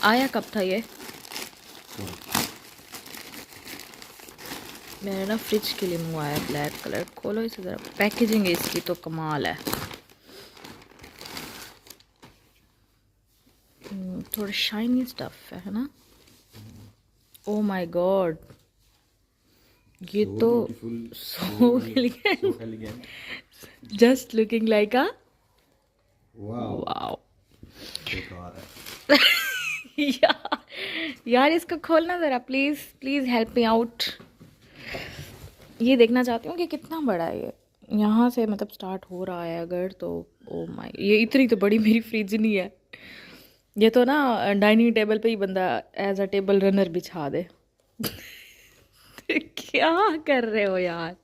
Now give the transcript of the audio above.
आया कब था ये? मैंने ना फ्रिज के लिए मंगवाया ब्लैक कलर। खोलो इसे ज़रा, पैकेजिंग इसकी तो कमाल है। थोड़ा शाइनी स्टफ है ना? ओ माय गॉड, ये तो so elegant, just looking like a wow. यार इसको खोलना ज़रा please, please help me out. ये देखना चाहती हूँ कि कितना बड़ा है ये। यहाँ से मतलब स्टार्ट हो रहा है अगर तो, ओ माय, ये इतनी तो बड़ी मेरी फ्रिज नहीं है। ये तो ना डाइनिंग टेबल पे ही बंदा एज अ टेबल रनर बिछा दे। क्या कर रहे हो यार?